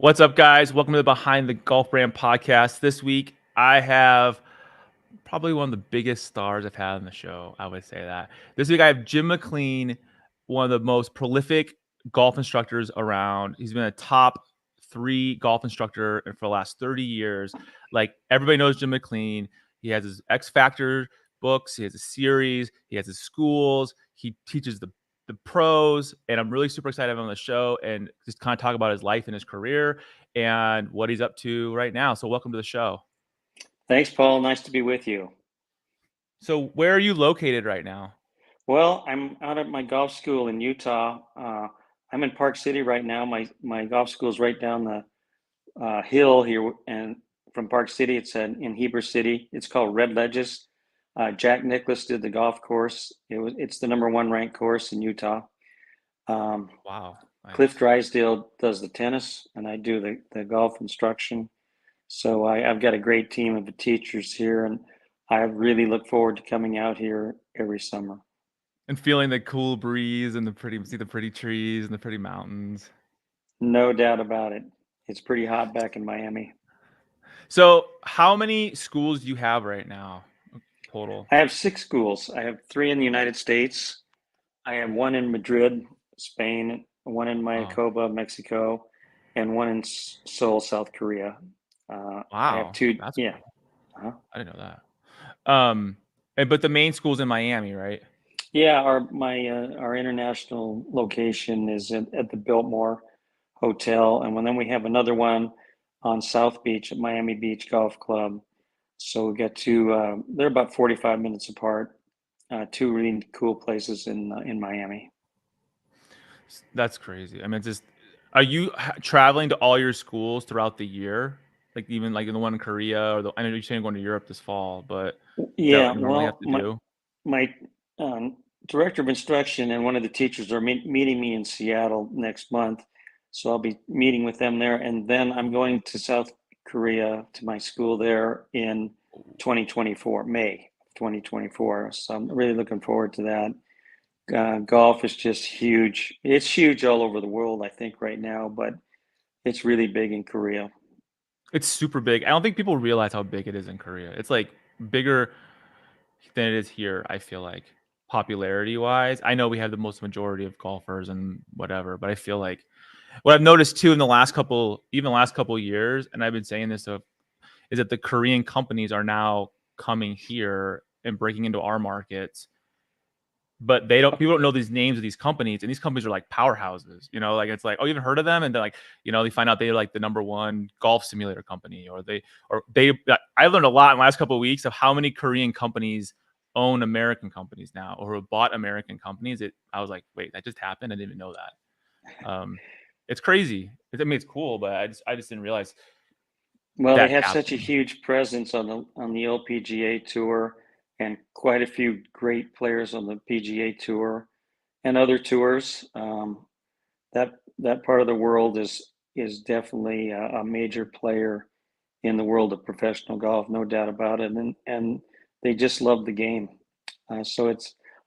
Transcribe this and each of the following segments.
What's up, guys? Welcome to the Behind the Golf Brand podcast. This week, I have probably one of the biggest stars I've had on the show. I would say that. This week, I have Jim McLean, one of the most prolific golf instructors around. He's been a top 3 golf instructor for the last 30 years. Like, everybody knows Jim McLean. He has his X Factor books. He has a series. He has his schools. He teaches the pros, and I'm really super excited to have him on the show and just kind of talk about his life and his career and what he's up to right now. So welcome to the show. Thanks, Paul. Nice to be with you. So where are you located right now? Well, I'm out at my golf school in Utah. I'm in Park City right now. My golf school is right down the hill here, and from Park City, it's in Heber City. It's called Red Ledges. Jack Nicklaus did the golf course. It's the #1 ranked course in Utah. Wow. Nice. Cliff Drysdale does the tennis, and I do the golf instruction. So I've got a great team of teachers here, and I really look forward to coming out here every summer. And feeling the cool breeze and see the pretty trees and the pretty mountains. No doubt about it. It's pretty hot back in Miami. So how many schools do you have right now total? I have 6 schools. I have 3 in the United States. I have 1 in Madrid, Spain, 1 in Mayakoba, Mexico, and 1 in Seoul, South Korea. Wow. I have 2. That's yeah. Cool. I didn't know that. But the main school's in Miami, right? Yeah, our international location is at the Biltmore Hotel, and then we have another one on South Beach at Miami Beach Golf Club. So we got 2. They're about 45 minutes apart. 2 really cool places in Miami. That's crazy. I mean, are you traveling to all your schools throughout the year? Like even like in the one in Korea, I know you're saying going to Europe this fall, but Yeah, that normally have to do? my director of instruction and one of the teachers are meeting me in Seattle next month, so I'll be meeting with them there, and then I'm going to South Korea to my school there in 2024, May 2024. So I'm really looking forward to that. Golf is just huge. It's huge all over the world, I think, right now, but it's really big in Korea. It's super big. I don't think people realize how big it is in Korea. It's like bigger than it is here, I feel like, popularity wise. I know we have the most majority of golfers and whatever, but I feel like what I've noticed too in the last couple years, and I've been saying this is that the Korean companies are now coming here and breaking into our markets, but people don't know these names of these companies, and these companies are like powerhouses, like it's like, oh, you haven't heard of them? And they're like, they find out they're like the #1 golf simulator company, or I learned a lot in the last couple of weeks of how many Korean companies own American companies now, or have bought American companies. I was like, wait, that just happened? I didn't even know that. It's crazy. I mean, it's cool, but I just didn't realize. Well, they have such a huge presence on the LPGA tour, and quite a few great players on the PGA tour and other tours. That part of the world is definitely a major player in the world of professional golf, no doubt about it. And they just love the game. So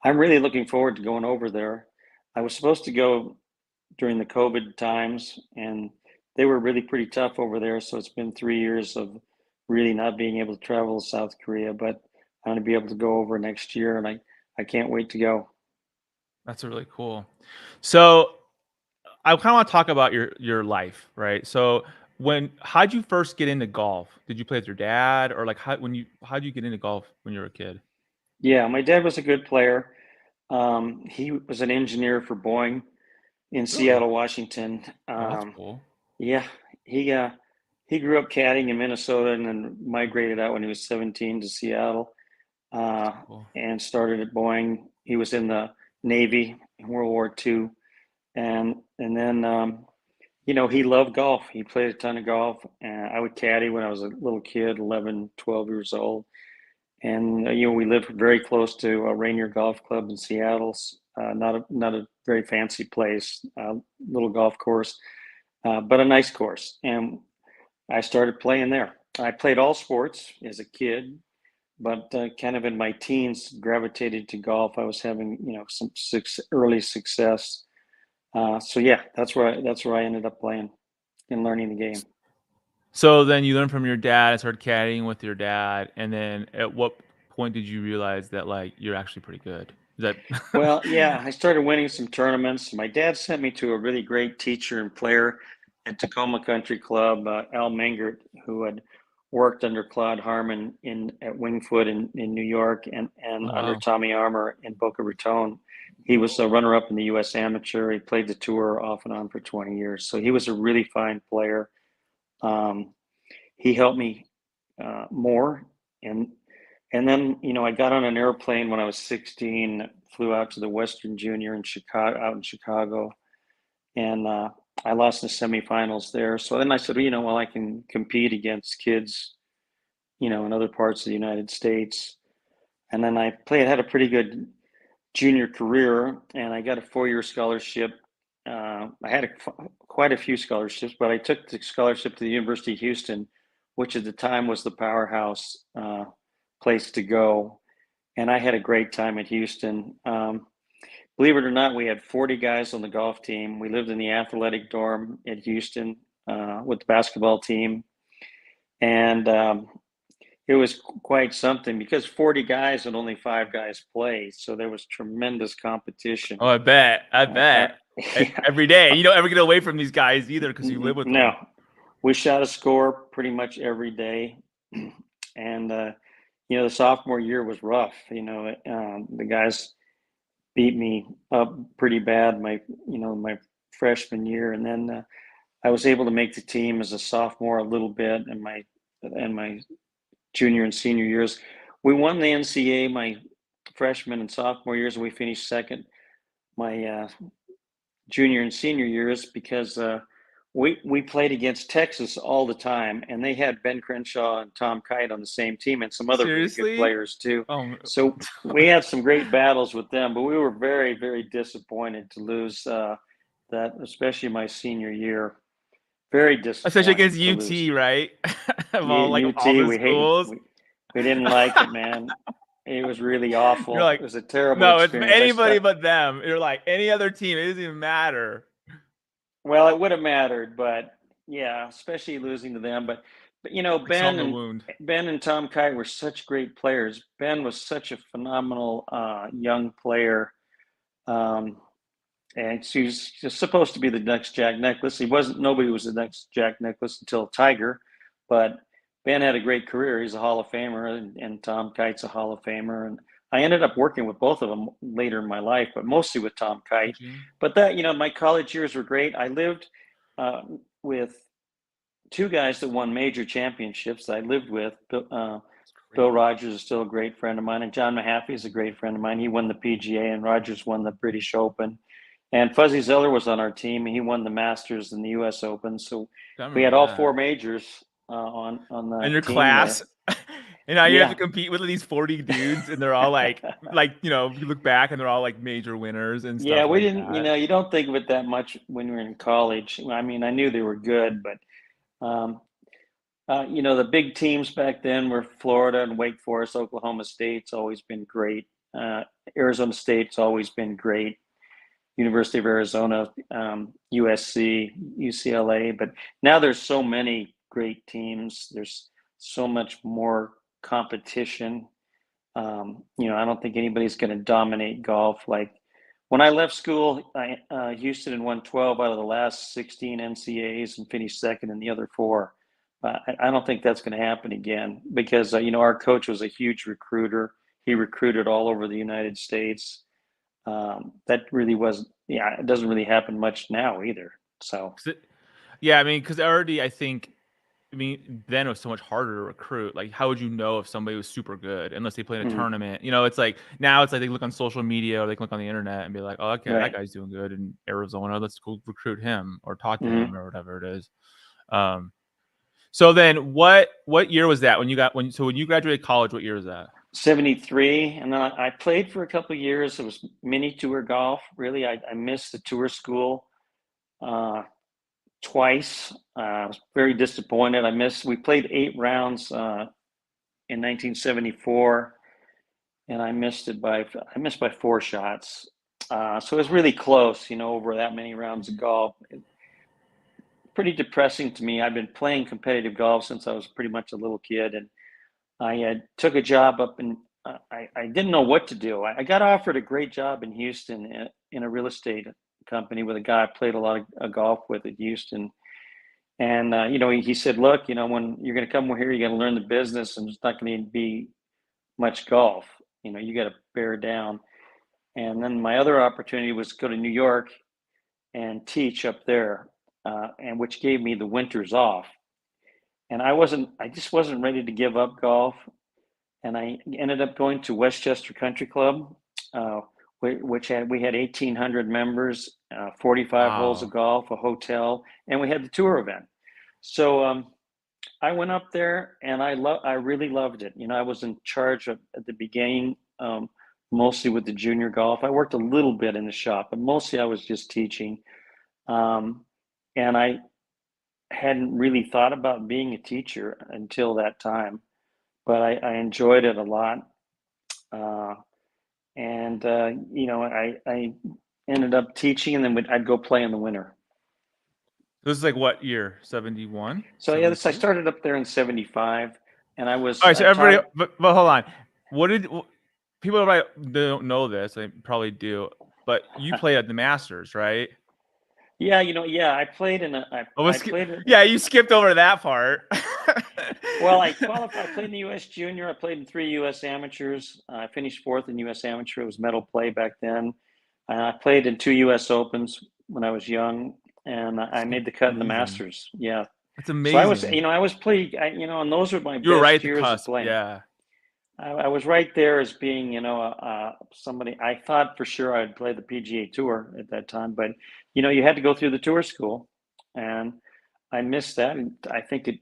I'm really looking forward to going over there. I was supposed to go during the COVID times, and they were really pretty tough over there. So it's been 3 years of really not being able to travel to South Korea, but I'm going to be able to go over next year, and I can't wait to go. That's really cool. So I kind of want to talk about your life, right? So how'd you first get into golf? Did you play with your dad, or like how'd you get into golf when you were a kid? Yeah, my dad was a good player. He was an engineer for Boeing in Really? Seattle, Washington. Oh, that's cool. Yeah, he grew up caddying in Minnesota and then migrated out when he was 17 to Seattle, Cool. and started at Boeing. He was in the Navy in World War II, and then he loved golf. He played a ton of golf, and I would caddy when I was a little kid, 11, 12 years old. And we lived very close to Rainier Golf Club in Seattle. Not a very fancy place, little golf course, but a nice course. And I started playing there. I played all sports as a kid, but kind of in my teens gravitated to golf. I was having some early success. So yeah, that's where I ended up playing. in learning the game. So then you learned from your dad and started caddying with your dad, and then at what point did you realize that like you're actually pretty good? Is that Well, yeah, I started winning some tournaments. My dad sent me to a really great teacher and player at Tacoma Country Club, Al Mengert, who had worked under Claude Harmon at Wingfoot in New York and Oh, under wow. Tommy Armour in Boca Raton. He was a runner-up in the U.S. Amateur. He played the tour off and on for 20 years. So he was a really fine player. He helped me more. And then, I got on an airplane when I was 16, flew out to the Western Junior in Chicago, out in Chicago, and I lost in the semifinals there. So then I said, well, I can compete against kids, in other parts of the United States. And then had a pretty good junior career, and I got a 4-year scholarship. I had quite a few scholarships, but I took the scholarship to the University of Houston, which at the time was the powerhouse place to go. And I had a great time at Houston. Believe it or not, we had 40 guys on the golf team. We lived in the athletic dorm at Houston with the basketball team. And it was quite something because 40 guys and only 5 guys played. So there was tremendous competition. Oh, I bet. Yeah. Every day. You don't ever get away from these guys either because you live with them. No, we shot a score pretty much every day. And, the sophomore year was rough. The guys beat me up pretty bad my freshman year. And then I was able to make the team as a sophomore a little bit and my junior and senior years. We won the NCAA my freshman and sophomore years, and we finished second my junior and senior years because we played against Texas all the time, and they had Ben Crenshaw and Tom Kite on the same team, and some other really good Seriously? players too. Oh, So we had some great battles with them, but we were very, very disappointed to lose that, especially my senior year. Very especially disappointed against to lose. UT, right? Of UT, all the we hate schools. we didn't like it, man. It was really You're awful. like, It was a terrible no, it's experience. anybody but them. You're like any other team. It doesn't even matter. Well, it would have mattered, but yeah, especially losing to them. But Like salt in the wound. Ben and Tom Kite were such great players. Ben was such a phenomenal young player, um, and she was supposed to be the next Jack Nicklaus. He wasn't. Nobody was the next Jack Nicklaus until Tiger, but Ben had a great career. He's a Hall of Famer, and Tom Kite's a Hall of Famer. And I ended up working with both of them later in my life, but mostly with Tom Kite. Did you? But that, my college years were great. I lived with 2 guys that won major championships that I lived with. Bill Rogers is still a great friend of mine, and John Mahaffey is a great friend of mine. He won the PGA, and Rogers won the British Open. And Fuzzy Zeller was on our team. He won the Masters and the U.S. Open. So we had all 4 majors on in the your team class. there. And now you have to Yeah. compete with these 40 dudes, and they're all like you look back and they're all like major winners and Yeah, stuff we like didn't, that. you don't think of it that much when you're in college. I mean, I knew they were good, but the big teams back then were Florida and Wake Forest. Oklahoma State's always been great. Arizona State's always been great. University of Arizona, USC, UCLA. But now there's so many great teams. There's so much more competition. I don't think anybody's going to dominate golf. Like when I left school, Houston had won 12 out of the last 16 NCAAs and finished second in the other 4. I don't think that's going to happen again because, our coach was a huge recruiter. He recruited all over the United States. That really wasn't, it doesn't really happen much now either. So, yeah, I mean, because already then it was so much harder to recruit. Like, how would you know if somebody was super good unless they played in a tournament? It's like now it's like they look on social media or they can look on the internet and be like, oh, okay, right. that guy's doing good in Arizona. Let's go recruit him or talk to Mm-hmm. him or whatever it is. So then what year was that when you graduated college? What year was that? 73, and then I played for a couple of years. It was mini tour golf. Really, I missed the tour school twice. I was very disappointed. We played 8 rounds in 1974, and I missed by 4 shots. So it was really close, over that many rounds of golf. pretty depressing to me. I've been playing competitive golf since I was pretty much a little kid, and I took a job up in. I didn't know what to do. I got offered a great job in Houston in a real estate company with a guy I played a lot of golf with at Houston. And he said, "Look, when you're going to come here, you got to learn the business, and it's not going to be much golf. You got to bear down." And then my other opportunity was to go to New York and teach up there, and which gave me the winters off. And I just wasn't ready to give up golf. And I ended up going to Westchester Country Club, which we had 1,800 members, 45 holes of golf, a hotel, and we had the tour event. So I went up there, and I really loved it. I was in charge at the beginning, mostly with the junior golf. I worked a little bit in the shop, but mostly I was just teaching. And I hadn't really thought about being a teacher until that time, but I enjoyed it a lot. I ended up teaching, and then I'd go play in the winter. This is like what year? 71? So yeah, I started up there in 75, and I was. All right, so everybody, but hold on. People don't know this? They probably do, but you played at the Masters, right? Yeah, I played in a. You skipped over that part. Well, I qualified. I played in the U.S. Junior. I played in 3 U.S. Amateurs. I finished 4th in U.S. Amateur. It was medal play back then. I played in 2 U.S. Opens when I was young, and I made the cut in the Masters. Yeah, that's amazing. So I was pretty. And those were my you were best right years cusp, of playing. Yeah, I was right there as being, somebody. I thought for sure I'd play the PGA Tour at that time, but you had to go through the tour school, and I missed that. And I think it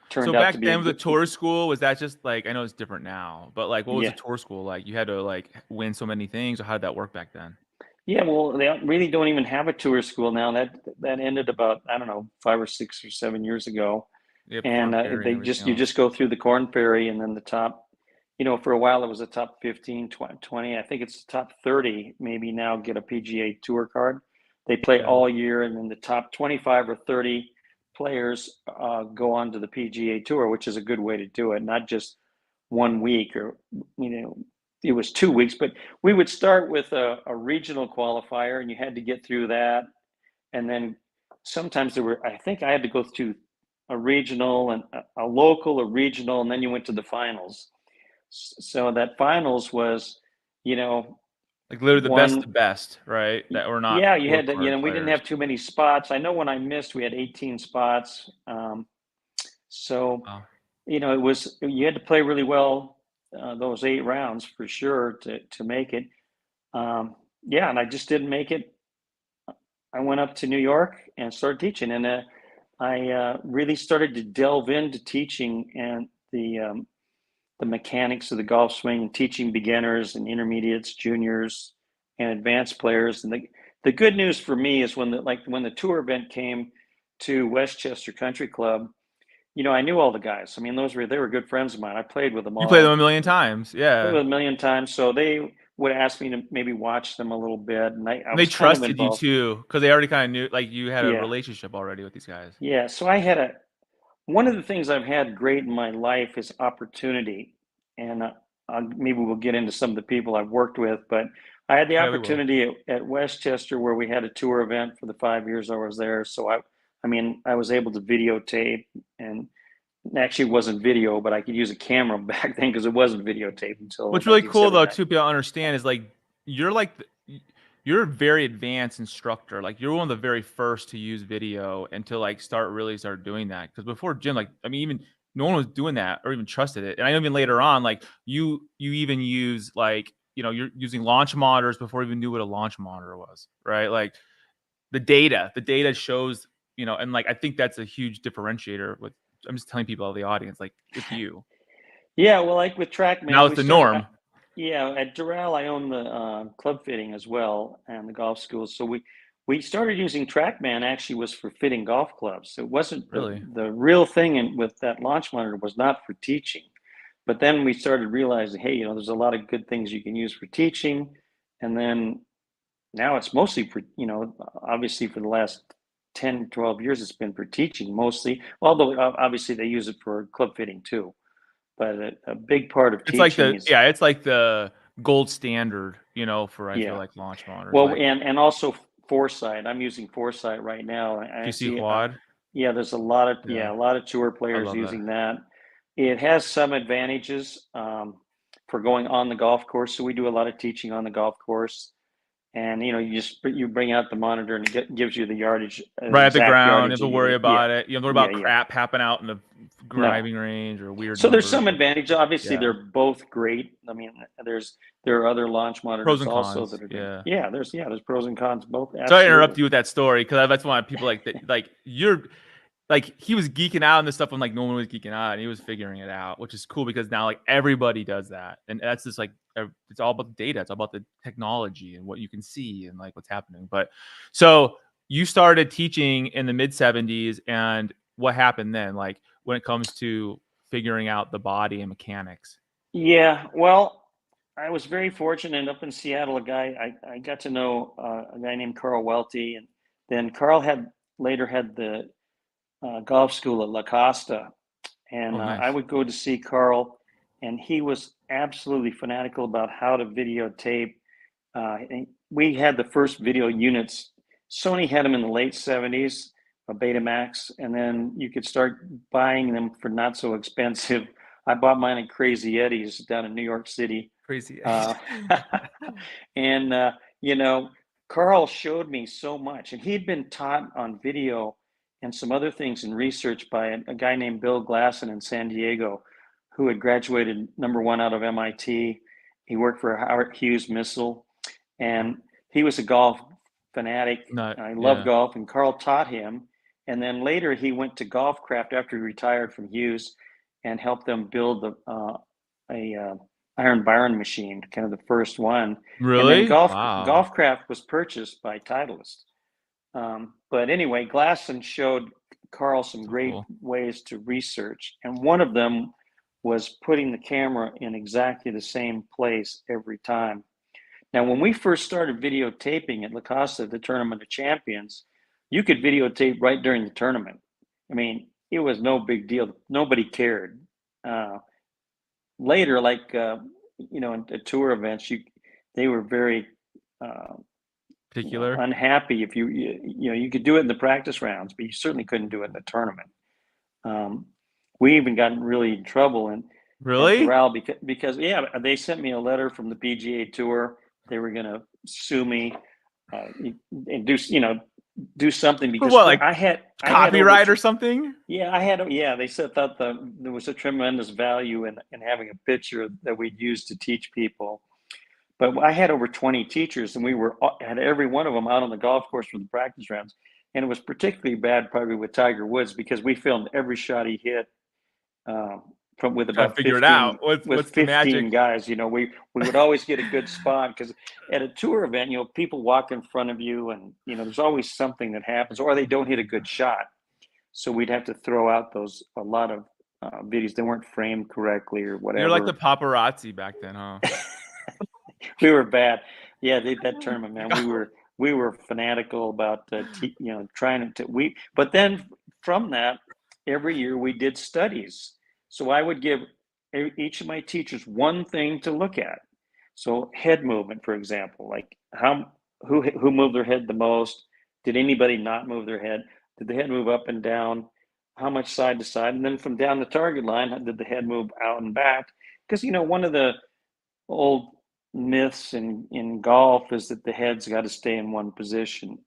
turned out to be. So back then, the tour school, was that just like, I know it's different now, but like, what was the tour school like? You had to like win so many things, or how did that work back then? Yeah, well, they really don't even have a tour school now. That ended about, I don't know, 5 or 6 or 7 years ago, and you just go through the Corn Ferry, and then the top. For a while it was the top 15, 20. I think it's the top 30 maybe now get a PGA Tour card. They play all year, and then the top 25 or 30 players go on to the PGA Tour, which is a good way to do it, not just 1 week or, it was 2 weeks, but we would start with a regional qualifier, and you had to get through that. And then sometimes I think I had to go through a regional and a local, a regional, and then you went to the finals. So that finals was, like literally the best of best, right? That were not. Yeah, you had to, we didn't have too many spots. I know when I missed, we had 18 spots. It was, you had to play really well those 8 rounds for sure to make it. And I just didn't make it. I went up to New York and started teaching, and I really started to delve into teaching and the mechanics of the golf swing, and teaching beginners and intermediates, juniors, and advanced players. And the good news for me is when the tour event came to Westchester Country Club, I knew all the guys. I mean, they were good friends of mine. I played with them all. You played them a million times, yeah. Played with them a million times, so they would ask me to maybe watch them a little bit, and they trusted you too, because they already kind of knew, like, you had a relationship already with these guys. Yeah, so I had one of the things I've had great in my life is opportunity, and maybe we'll get into some of the people I've worked with, but I had the opportunity at Westchester where we had a tour event for the 5 years I was there. So I was able to videotape, and actually it wasn't video, but I could use a camera back then because it wasn't videotape until. What's really cool though, too, people understand, is like you're a very advanced instructor. Like, you're one of the very first to use video and to like start doing that. Because before Jim, even no one was doing that or even trusted it. And I know even later on, like you even use you're using launch monitors before you even knew what a launch monitor was, right? Like the data shows, and like I think that's a huge differentiator with. I'm just telling people, the audience, like with you. Yeah, well, like with TrackMan, now it's the norm. At Doral, I own the club fitting as well and the golf schools. So we started using TrackMan. Actually, was for fitting golf clubs. It wasn't really the real thing. With that launch monitor, was not for teaching. But then we started realizing, hey, there's a lot of good things you can use for teaching, and then now it's mostly for, obviously for the last 10, 12 years, it's been for teaching mostly, although obviously they use it for club fitting too. But a big part of teaching is it's like the gold standard, you know, for I feel like launch monitors. Well, like, and also Foresight. I'm using Foresight right now. I GC see. Quad. Yeah, there's a lot of tour players using that. It has some advantages for going on the golf course. So we do a lot of teaching on the golf course, and you bring out the monitor and it gives you the yardage, right at the ground. You have to you worry need. about it. You don't worry about crap happening out in the No. driving range or weird So there's numbers. some advantage. Obviously, they're both great. I mean, there are other launch monitors pros and also cons. that are good. Yeah, there's pros and cons both. Absolutely. Sorry to interrupt you with that story, because that's why people like he was geeking out on this stuff when like no one was geeking out, and he was figuring it out, which is cool because now like everybody does that, and that's just like it's all about the data, it's all about the technology and what you can see and like what's happening. But so you started teaching in the mid 70s, and what happened then? Like when it comes to figuring out the body and mechanics? Yeah, well, I was very fortunate up in Seattle. I got to know a guy named Carl Welty, and then Carl later had the golf school at La Costa, and I would go to see Carl, and he was absolutely fanatical about how to videotape. And we had the first video units. Sony had them in the late 70s, a Betamax, and then you could start buying them for not so expensive. I bought mine at Crazy Eddie's down in New York City. Crazy. And, Carl showed me so much, and he'd been taught on video and some other things in research by a guy named Bill Glasson in San Diego, who had graduated #1 out of MIT. He worked for Howard Hughes Missile, and he was a golf fanatic. I love golf, and Carl taught him. And then later he went to Golfcraft after he retired from Hughes and helped them build a Iron Byron machine, kind of the first one. Really? And then Golfcraft was purchased by Titleist. But anyway, Glasson showed Carl some great ways to research, and one of them was putting the camera in exactly the same place every time. Now, when we first started videotaping at La Costa, the Tournament of Champions, you could videotape right during the tournament. I mean, it was no big deal. Nobody cared. Later, like in tour events, they were very particular, unhappy if you could do it in the practice rounds, but you certainly couldn't do it in the tournament. We even got really in trouble and Doral because they sent me a letter from the PGA Tour. They were going to sue me and do something because I had copyright or something. Yeah, they said thought there was a tremendous value in having a picture that we'd use to teach people. But I had over 20 teachers, and we had every one of them out on the golf course for the practice rounds. And it was particularly bad probably with Tiger Woods because we filmed every shot he hit with about 15, with 15 guys. We would always get a good spot because at a tour event, people walk in front of you, and there's always something that happens, or they don't hit a good shot. So we'd have to throw out a lot of videos. They weren't framed correctly or whatever. You're like the paparazzi back then, huh? We were bad. Yeah, that tournament, man. We were fanatical about trying to But then from that, every year we did studies. So I would give each of my teachers one thing to look at. So head movement, for example, like who moved their head the most? Did anybody not move their head? Did the head move up and down? How much side to side? And then from down the target line, did the head move out and back? Because one of the old myths in golf is that the head's got to stay in one position.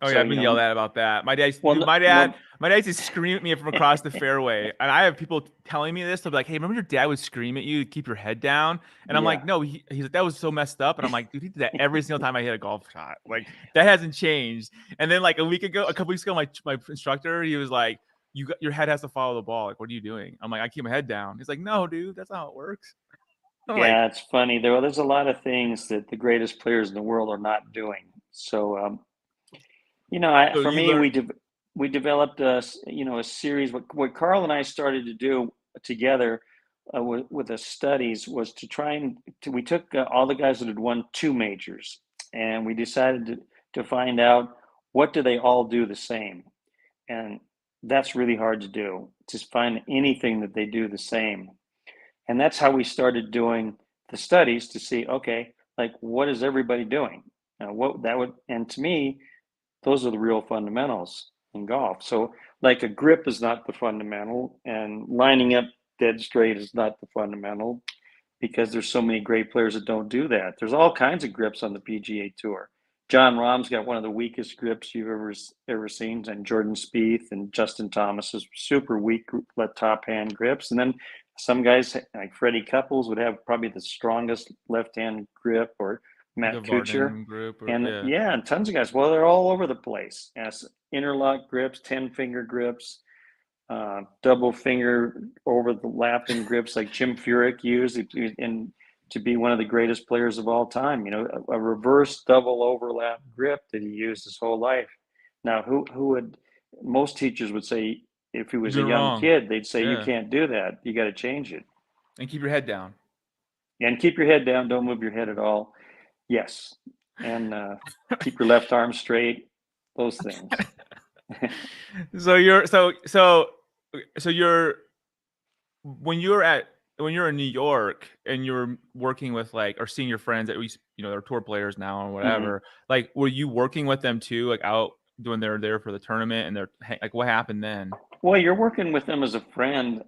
Oh yeah, I've been yelled at about that. My dad used to scream at me from across the fairway, and I have people telling me this. They'll be like, "Hey, remember your dad would scream at you to keep your head down?" And I'm like, "No." He's like, "That was so messed up." And I'm like, "Dude, he did that every single time I hit a golf shot. Like that hasn't changed." And then like a couple weeks ago, my instructor, he was like, your head has to follow the ball. Like, what are you doing? I'm like, I keep my head down. He's like, "No, dude, that's not how it works." Yeah, it's funny. There's a lot of things that the greatest players in the world are not doing. So, for me, we developed a series. What Carl and I started to do together with the studies was to try we took all the guys that had won 2 majors, and we decided to find out what do they all do the same? And that's really hard to do, to find anything that they do the same. And that's how we started doing the studies to see, okay, like what is everybody doing? And to me, those are the real fundamentals in golf. So like a grip is not the fundamental, and lining up dead straight is not the fundamental, because there's so many great players that don't do that. There's all kinds of grips on the PGA Tour. John Rahm's got one of the weakest grips you've ever seen, and Jordan Spieth and Justin Thomas is super weak top hand grips. And then some guys like Freddie Couples would have probably the strongest left hand grip, or Matt Kuchar, and tons of guys. Well, they're all over the place. As interlock grips, 10-finger grips, double finger over the lapping grips like Jim Furyk used, and to be one of the greatest players of all time. A reverse double overlap grip that he used his whole life. Now, who would, most teachers would say, if he was a young kid, they'd say, you can't do that. You got to change it. And keep your head down. And keep your head down. Don't move your head at all. Yes. And keep your left arm straight. Those things. So you're when you're in New York and you're working with or seeing your friends, at least they're tour players now or whatever, mm-hmm. Like were you working with them too, like out doing they're there for the tournament, and they're like, what happened then? Well, you're working with them as a friend,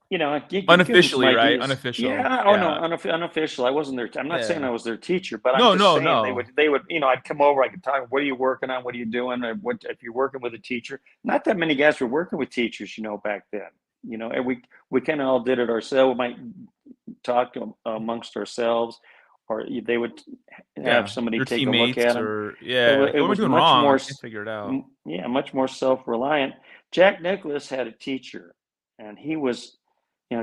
unofficially, right? Unofficial. Yeah. Oh no, unofficial. I wasn't there. I'm not saying I was their teacher, but I'm just saying they would. I'd come over. I could talk. What are you working on? What are you doing? Or what if you're working with a teacher? Not that many guys were working with teachers, back then. And we kind of all did it ourselves. We might talk amongst ourselves, or they would have somebody take a look at them. It was much more figure it out. Yeah, much more self-reliant. Jack Nicklaus had a teacher, and he was.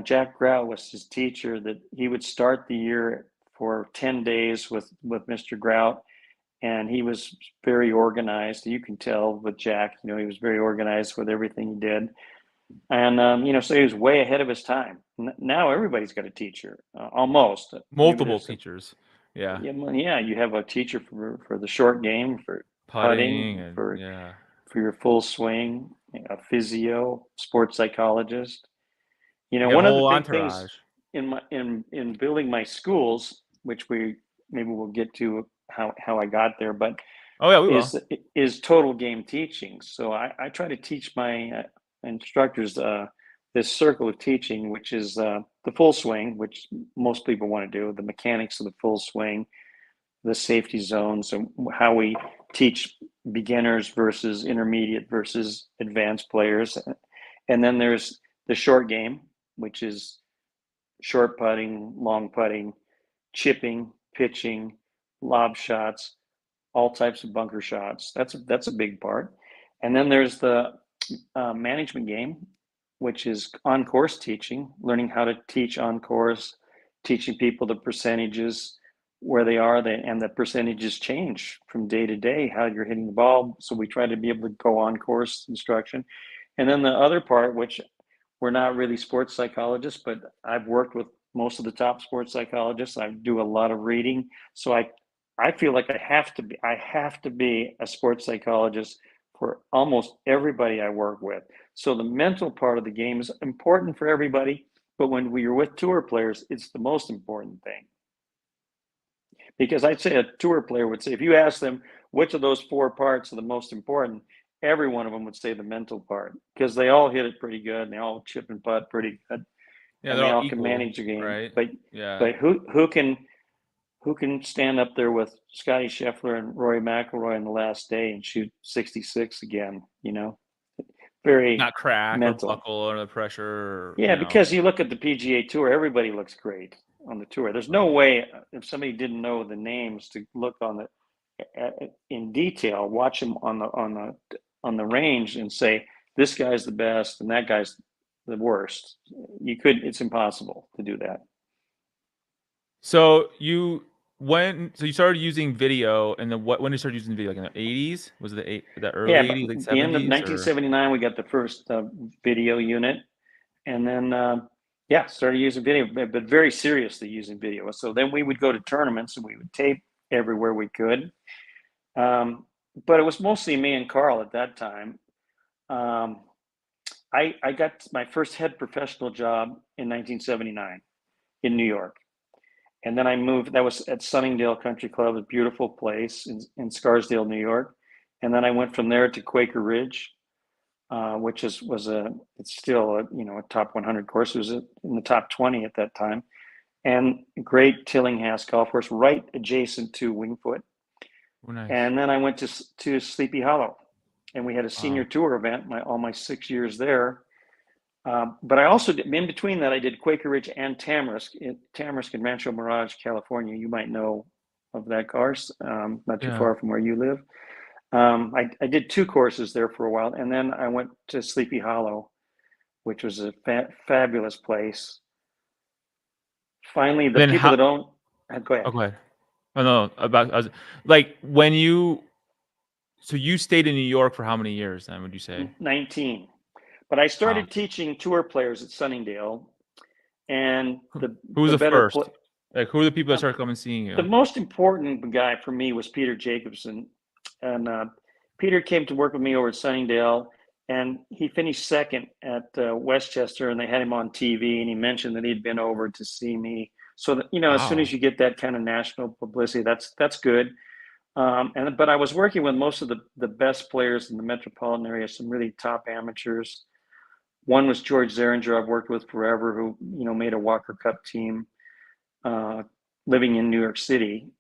Jack Grout was his teacher, that he would start the year for 10 days with Mr. Grout, and he was very organized. You can tell with Jack, he was very organized with everything he did. And, so he was way ahead of his time. Now everybody's got a teacher, almost. Multiple teachers. Yeah. Yeah, you have a teacher for the short game, for putting for your full swing, a physio, sports psychologist. One of the big things in building my schools, which maybe we'll get to how I got there, but is total game teaching. So I try to teach my instructors this circle of teaching, which is the full swing, which most people want to do, the mechanics of the full swing, the safety zones, and how we teach beginners versus intermediate versus advanced players. And then there's the short game, which is short putting, long putting, chipping, pitching, lob shots, all types of bunker shots. That's a big part. And then there's the management game, which is on-course teaching, learning how to teach on-course, teaching people the percentages, where they are, and the percentages change from day to day, how you're hitting the ball. So we try to be able to go on-course instruction. And then the other part, which we're not really sports psychologists, but I've worked with most of the top sports psychologists. I do a lot of reading. So I feel like I have to be a sports psychologist for almost everybody I work with. So the mental part of the game is important for everybody, but when we're with tour players, it's the most important thing. Because I'd say a tour player would say, if you ask them which of those 4 parts are the most important, every one of them would say the mental part, because they all hit it pretty good, and they all chip and putt pretty good. Yeah, and they all can manage the game, right? But who can stand up there with Scotty Scheffler and Rory McIlroy on the last day and shoot 66 again? Very not crack mental. Or buckle under the pressure. Because you look at the PGA Tour, everybody looks great on the tour. There's no way, if somebody didn't know the names, to look on in detail, watch them on the range and say, this guy's the best and that guy's the worst. It's impossible to do that. So you started using video, and then when did you start using video? Like in the 80s? Was it the early 80s, like 70s? The end of 1979, we got the first video unit, and then started using video, but very seriously using video. So then we would go to tournaments, and we would tape everywhere we could. But it was mostly me and Carl at that time. I got my first head professional job in 1979 in New York. And then I moved, that was at Sunningdale Country Club, a beautiful place in Scarsdale, New York. And then I went from there to Quaker Ridge, which it's still a top 100 course. It was in the top 20 at that time. And great Tillinghast golf course right adjacent to Wingfoot. Oh, nice. And then I went to Sleepy Hollow, and we had a senior tour event all my 6 years there. But I also did, in between that, I did Quaker Ridge and Tamarisk in Rancho Mirage, California. You might know of that course, not too far from where you live. I did 2 courses there for a while, and then I went to Sleepy Hollow, which was a fabulous place. Finally, the people that don't go ahead. Oh, go ahead. Oh no, like when you. So you stayed in New York for how many years then? Would you say 19? But I started teaching tour players at Sunningdale, and who was the first? Like, who are the people that started coming seeing you? The most important guy for me was Peter Jacobson, and Peter came to work with me over at Sunningdale, and he finished second at Westchester, and they had him on TV, and he mentioned that he'd been over to see me. So that, as soon as you get that kind of national publicity, that's good. But I was working with most of the best players in the metropolitan area, some really top amateurs. One was George Zeringer, I've worked with forever, who made a Walker Cup team, living in New York City.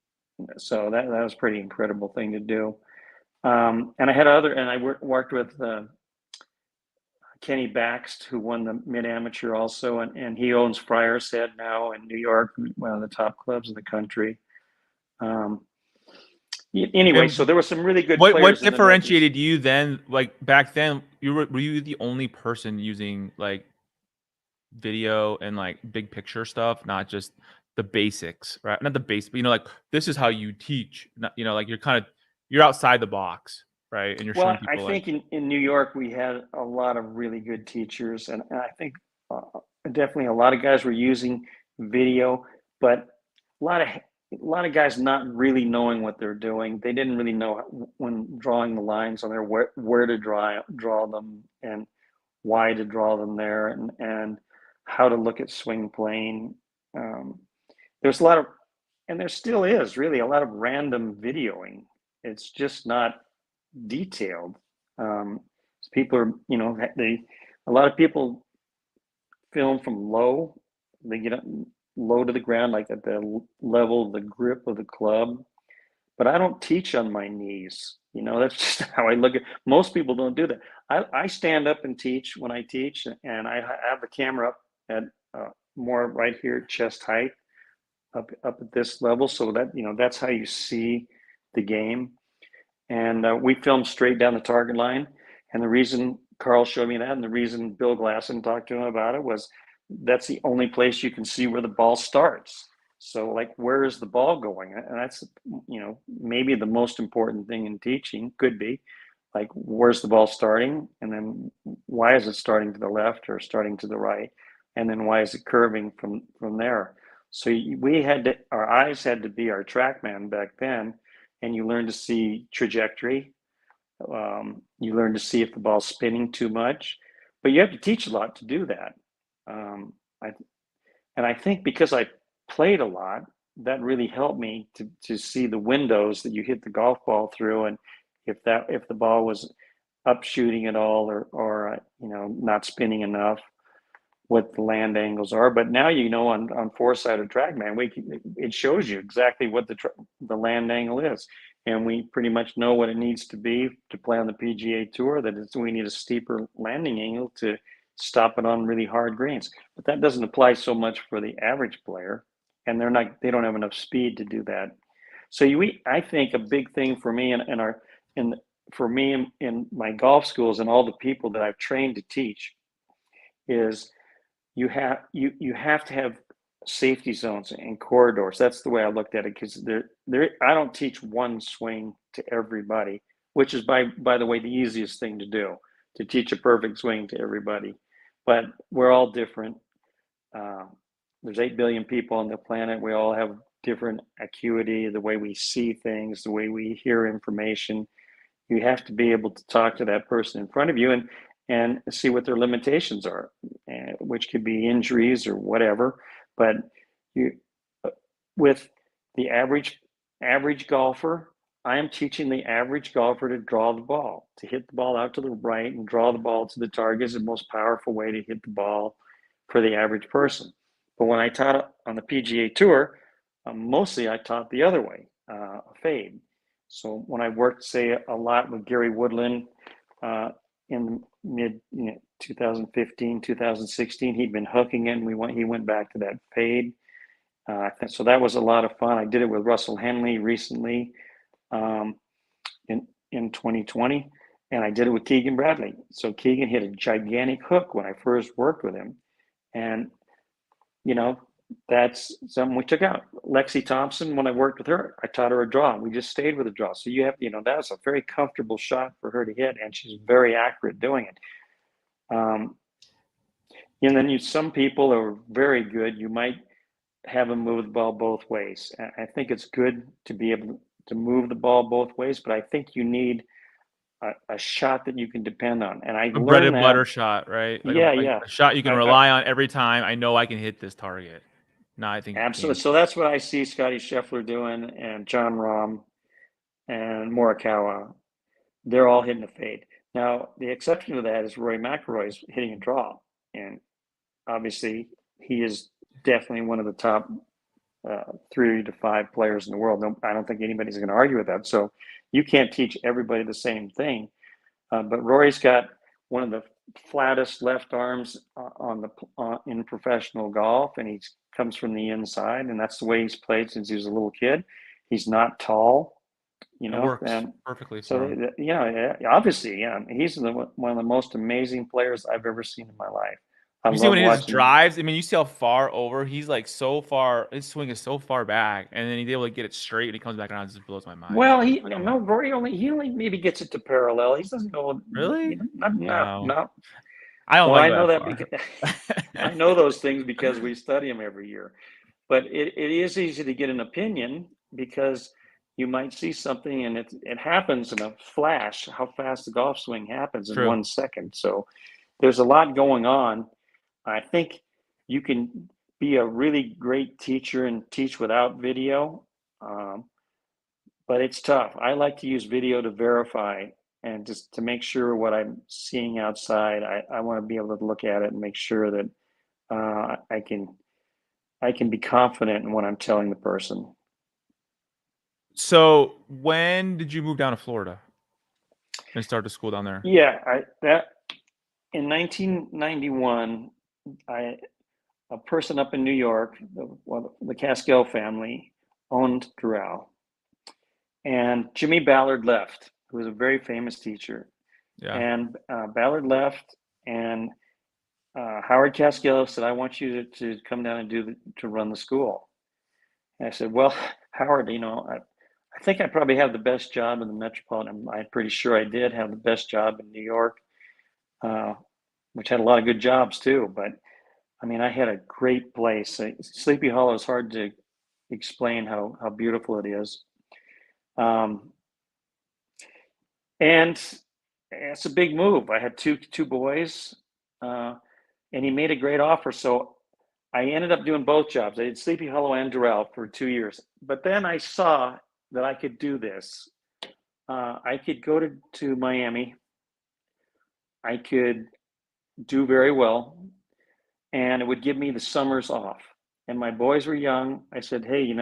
So that was a pretty incredible thing to do. And I worked with Kenny Baxt, who won the mid amateur also, and he owns Friar's Head now in New York, one of the top clubs in the country. Anyway, so there were some really good players. What differentiated you then? Like back then, were you the only person using like video and like big picture stuff, not just the basics, right? Not the basics, but like this is how you teach. Not, like you're outside the box, right? And you're showing people. I think in New York we had a lot of really good teachers, and I think definitely a lot of guys were using video, but a lot of guys not really knowing what they're doing. They didn't really know when drawing the lines on there where to draw them and why to draw them there, and how to look at swing plane. There's a lot of, and there still is really a lot of random videoing. It's just not detailed. People are, a lot of people film from low. They get low to the ground, like at the level of the grip of the club. But I don't teach on my knees. That's just how I look at. Most people don't do that. I stand up and teach when I teach, and I have the camera up at more right here, chest height, up at this level, so that that's how you see the game. And we filmed straight down the target line. And the reason Carl showed me that, and the reason Bill Glasson talked to him about it, was that's the only place you can see where the ball starts. So, like, where is the ball going? And that's, maybe the most important thing in teaching, could be, like, where's the ball starting? And then why is it starting to the left or starting to the right? And then why is it curving from there? So our eyes had to be our TrackMan back then, and you learn to see trajectory. You learn to see if the ball's spinning too much, but you have to teach a lot to do that. I think because I played a lot, that really helped me to see the windows that you hit the golf ball through, and if the ball was up shooting at all or not spinning enough, what the land angles are. But now on Foresight or TrackMan, it shows you exactly what the land angle is, and we pretty much know what it needs to be to play on the PGA Tour. We need a steeper landing angle to stop it on really hard greens. But that doesn't apply so much for the average player, and they don't have enough speed to do that. So I think a big thing for me in my golf schools and all the people that I've trained to teach is you have to have safety zones and corridors. That's the way I looked at it, because I don't teach one swing to everybody, which is by the way the easiest thing to do, to teach a perfect swing to everybody. But we're all different. There's 8 billion people on the planet. We all have different acuity, the way we see things, the way we hear information. You have to be able to talk to that person in front of you and see what their limitations are, which could be injuries or whatever. But you, with the average golfer, I am teaching the average golfer to draw the ball, to hit the ball out to the right and draw the ball to the target is the most powerful way to hit the ball for the average person. But when I taught on the PGA Tour, mostly I taught the other way, a fade. So when I worked, say, a lot with Gary Woodland in mid 2015, 2016, he'd been hooking it, and he went back to that fade. So that was a lot of fun. I did it with Russell Henley recently in 2020, and I did it with Keegan Bradley. So Keegan hit a gigantic hook when I first worked with him, and that's something we took out. Lexi Thompson, when I worked with her, I taught her a draw. We just stayed with a draw. So you have, that was a very comfortable shot for her to hit, and she's very accurate doing it. And then some people are very good. You might have them move the ball both ways. I think it's good to be able to move the ball both ways, but I think you need a shot that you can depend on. And I learned that. Bread and butter shot, right? Yeah. A shot you can rely on every time. I know I can hit this target. No, I think absolutely. So that's what I see Scotty Scheffler doing, and John Rahm and Morikawa. They're all hitting a fade. Now, the exception to that is Rory McIlroy's hitting a draw, and obviously he is definitely one of the top 3 to 5 players in the world. No, I don't think anybody's going to argue with that. So you can't teach everybody the same thing. But Rory's got one of the flattest left arms in professional golf, and he comes from the inside, and that's the way he's played since he was a little kid. He's not tall, It works perfectly. So obviously, he's one of the most amazing players I've ever seen in my life. You see when he just drives, I mean, you see how far over he's like so far. His swing is so far back, and then he's able to get it straight, and he comes back around. It just blows my mind. Well, Rory only maybe gets it to parallel. He doesn't go really. No. I don't like I know that because I know those things because we study them every year. But it is easy to get an opinion because you might see something and it happens in a flash. How fast the golf swing happens in 1 second. So there's a lot going on. I think you can be a really great teacher and teach without video, but it's tough. I like to use video to verify and just to make sure what I'm seeing outside. I want to be able to look at it and make sure that I can be confident in what I'm telling the person. So when did you move down to Florida and start the school down there? Yeah, in 1991, a person up in New York, the Caskell family, owned Doral. And Jimmy Ballard left, who was a very famous teacher. Yeah. And Ballard left, and Howard Caskell said, "I want you to come down and to run the school." And I said, "Well, Howard, I think I probably have the best job in the metropolitan. I'm pretty sure I did have the best job in New York, which had a lot of good jobs too. But I mean, I had a great place. Sleepy Hollow is hard to explain how beautiful it is. And it's a big move. I had two boys, and he made a great offer. So I ended up doing both jobs. I did Sleepy Hollow and Doral for 2 years. But then I saw that I could do this. I could go to Miami. I could do very well, and it would give me the summers off. And my boys were young. I said, "Hey,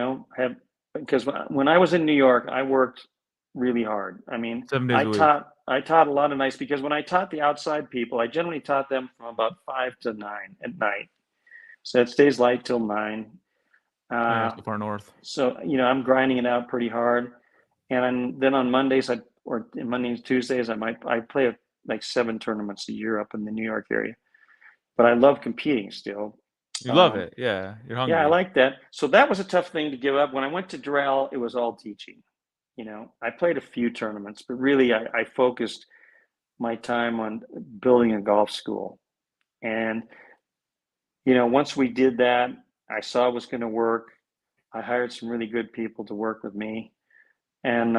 because when I was in New York, I worked really hard. I mean, 7 days a week. I taught a lot of nights because when I taught the outside people, I generally taught them from about 5 to 9 at night. So it stays light till 9. So far north. So I'm grinding it out pretty hard, and then on Mondays Mondays, Tuesdays, I play like 7 tournaments a year up in the New York area. But I love competing still. You love it, yeah. You're hungry. Yeah, I like that. So that was a tough thing to give up. When I went to Doral, it was all teaching. I played a few tournaments, but really I focused my time on building a golf school. And once we did that, I saw it was going to work. I hired some really good people to work with me, and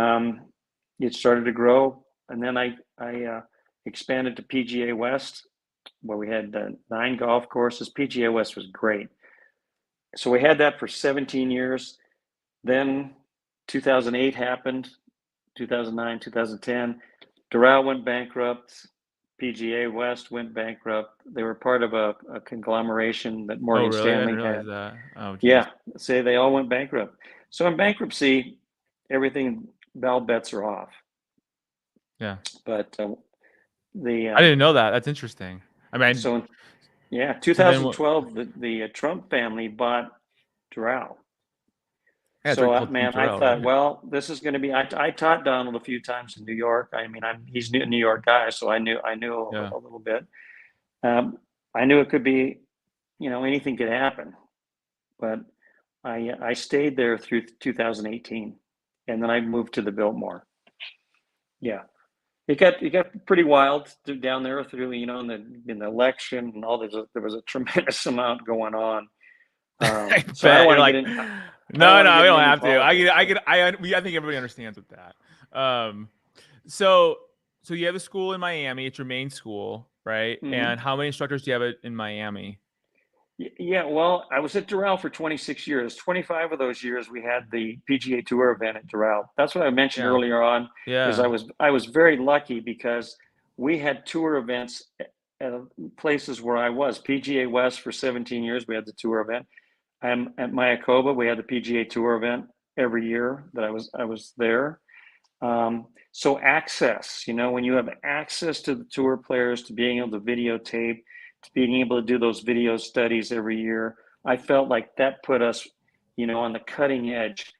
it started to grow. And then I expanded to PGA West, where we had 9 golf courses. PGA West was great. So we had that for 17 years. Then 2008 happened, 2009, 2010. Doral went bankrupt. PGA West went bankrupt. They were part of a conglomeration that Oh, Morgan really? I didn't Stanley realize had. that. Oh, geez. Yeah, say they all went bankrupt. So in bankruptcy, everything, all bets are off. Yeah. But the I didn't know that. That's interesting. I mean, so yeah, so then what? 2012, the Trump family bought Doral. Yeah, it's So right called Trump man, I Terrell, thought, right? well, this is going to be. I taught Donald a few times in New York. I mean, he's a New York guy, so I knew Yeah. a little bit. I knew it could be, anything could happen, but I stayed there through 2018, and then I moved to the Biltmore. Yeah, it got pretty wild down there through, in the election and all this. There was a tremendous amount going on. I So I don't bet want you're to get like, in. I don't no, want to no, get we into don't any have to. politics. I think everybody understands with that. So you have a school in Miami. It's your main school, right? Mm-hmm. And how many instructors do you have in Miami? Yeah, well, I was at Doral for 26 years. 25 of those years we had the PGA Tour event at Doral. That's what I mentioned Yeah. earlier on. Is Yeah. I was very lucky because we had tour events at places where I was. PGA West for 17 years, we had the tour event. At Mayakoba, we had the PGA Tour event every year that I was there. So access, when you have access to the tour players, to being able to videotape, to being able to do those video studies every year, I felt like that put us, on the cutting edge.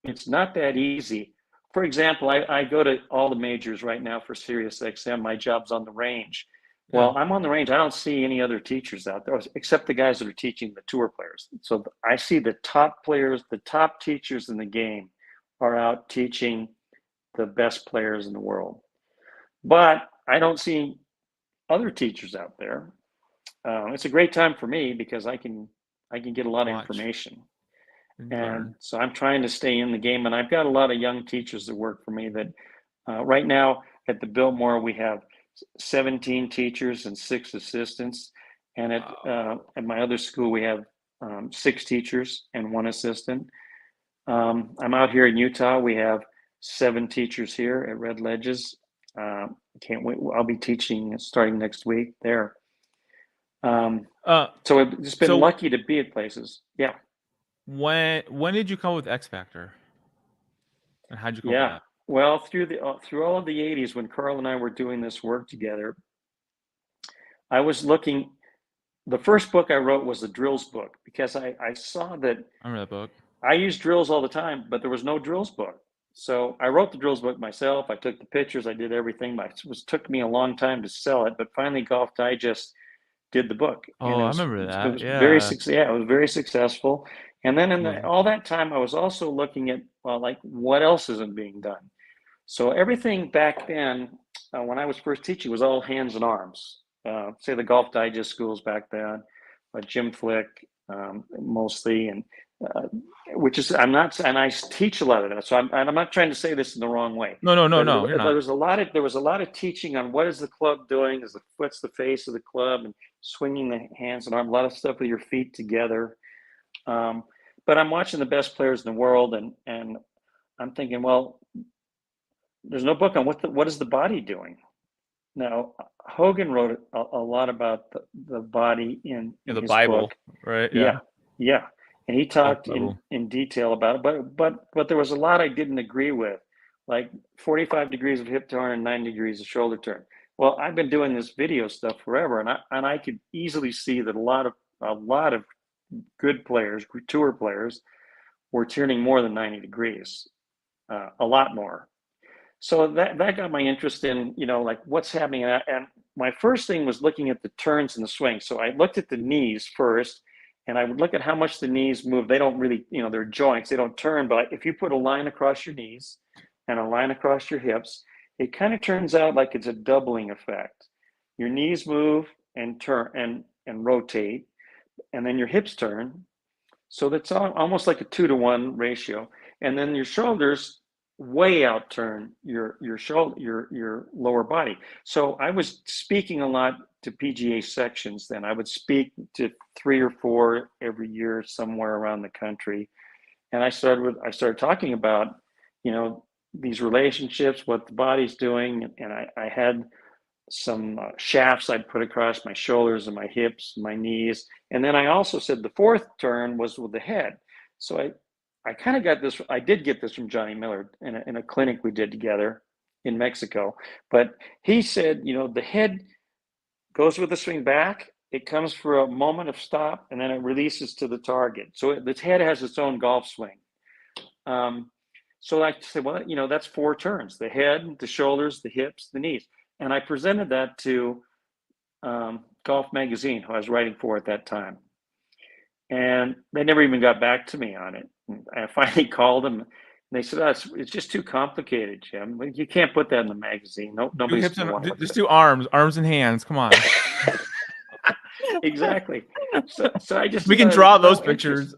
It's not that easy. For example, I go to all the majors right now for SiriusXM. My job's on the range. Yeah. Well, I'm on the range. I don't see any other teachers out there except the guys that are teaching the tour players. So I see the top players, the top teachers in the game are out teaching the best players in the world. But I don't see other teachers out there. It's a great time for me because I can get a lot of Watch information, and and learn. so I'm trying to stay in the game. And I've got a lot of young teachers that work for me. That right now at the Biltmore we have 17 teachers and 6 assistants, and at my other school we have 6 teachers and 1 assistant. I'm out here in Utah. We have 7 teachers here at Red Ledges. Can't wait. I'll be teaching starting next week there. So I've just been So lucky to be at places. Yeah. when did you come up with X Factor? And how'd you come up with Yeah. that? Well, through all of the 80s when Carl and I were doing this work together, I was looking. The first book I wrote was the drills book because I saw that I remember that book. I use drills all the time, but there was no drills book. So I wrote the drills book myself. I took the pictures. I did everything. It took me a long time to sell it, but finally Golf Digest did the book, and Oh, I remember that. very Yeah. yeah, it was very successful. And then Was all that time, I was also looking at, well, like, what else isn't being done. So everything back then, when I was first teaching, was all hands and arms. Say the Golf Digest schools back then, Jim Flick mostly, and uh, which is I'm not, and I teach a lot of that. So I'm not trying to say this in the wrong way, but no, you're not. there was a lot of teaching on what is the club doing, what's the face of the club, and swinging the hands and arms, a lot of stuff with your feet together. But I'm watching the best players in the world, and I'm thinking, well, there's no book on what is the body doing. Now, Hogan wrote a lot about the body in The his Bible, book. right? Yeah. Yeah, yeah, and he Golf talked Bible. in detail about it. But there was a lot I didn't agree with, like 45 degrees of hip turn and 9 degrees of shoulder turn. Well, I've been doing this video stuff forever, and I could easily see that a lot of good players, tour players, were turning more than 90 degrees, a lot more. So that got my interest in, like, what's happening. And my first thing was looking at the turns and the swing. So I looked at the knees first, and I would look at how much the knees move. They don't really, they're joints, they don't turn. But if you put a line across your knees and a line across your hips, it kind of turns out like it's a doubling effect. Your knees move and turn and rotate, and then your hips turn. So that's almost like a 2-to-1 ratio. And then your shoulders way outturn your shoulder, your lower body. So I was speaking a lot to PGA sections then. I would speak to 3 or 4 every year somewhere around the country. And I started talking about, these relationships, what the body's doing. And I had some shafts I'd put across my shoulders and my hips, and my knees. And then I also said the fourth turn was with the head. So I kind of got this, I did get this from Johnny Miller in a clinic we did together in Mexico. But he said, the head goes with the swing back, it comes for a moment of stop, and then it releases to the target. So the head has its own golf swing. So I said, well, that's 4 turns: the head, the shoulders, the hips, the knees. And I presented that to Golf Magazine, who I was writing for at that time. And they never even got back to me on it. And I finally called them, and they said, it's just too complicated, Jim. You can't put that in the magazine. Nobody's going to want to. Just 2 arms and hands. Come on. Exactly. So I just we can draw those pictures.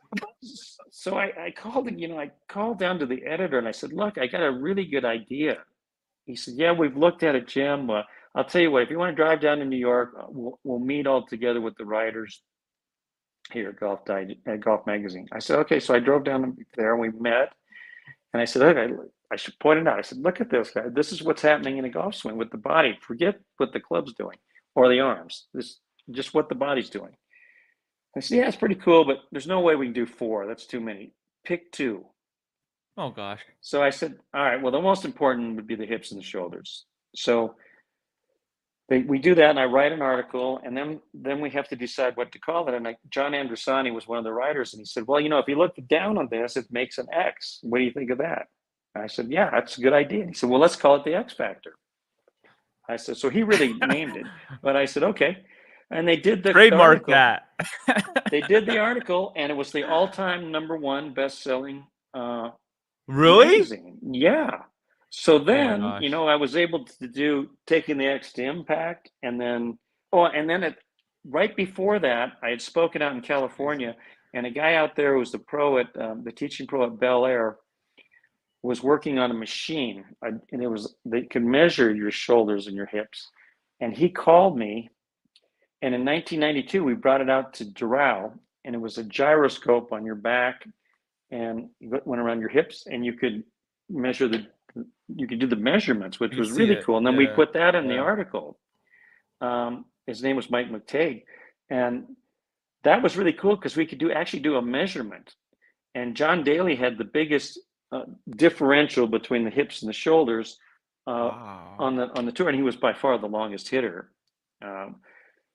So I called, I called down to the editor and I said, look, I got a really good idea. He said, yeah, we've looked at it, Jim. I'll tell you what, if you want to drive down to New York, we'll meet all together with the writers here at Golf Magazine. I said, okay. So I drove down there and we met. And I said, okay, I should point it out. I said, look at this guy. This is what's happening in a golf swing with the body. Forget what the club's doing or the arms. This just what the body's doing. I said, yeah, it's pretty cool, but there's no way we can do 4. That's too many. Pick 2. Oh, gosh. So I said, all right, well, the most important would be the hips and the shoulders. So we do that, and I write an article, and then we have to decide what to call it. And John Andrusani was one of the writers, and he said, well, if you look down on this, it makes an X. What do you think of that? And I said, yeah, that's a good idea. And he said, well, let's call it the X Factor. I said, so he really named it. But I said, okay. And they did the trademark article. That. They did the article, and it was the all-time #1 best-selling really magazine. Yeah. So then, I was able to do Taking the X to Impact, and then right before that, I had spoken out in California, and a guy out there who was the teaching pro at Bel Air was working on a machine, and they could measure your shoulders and your hips, and he called me. And in 1992, we brought it out to Doral, and it was a gyroscope on your back, and it went around your hips, and you could do the measurements, which was really cool. And then we put that in the article. His name was Mike McTague, and that was really cool because we could actually do a measurement. And John Daly had the biggest differential between the hips and the shoulders on the tour, and he was by far the longest hitter.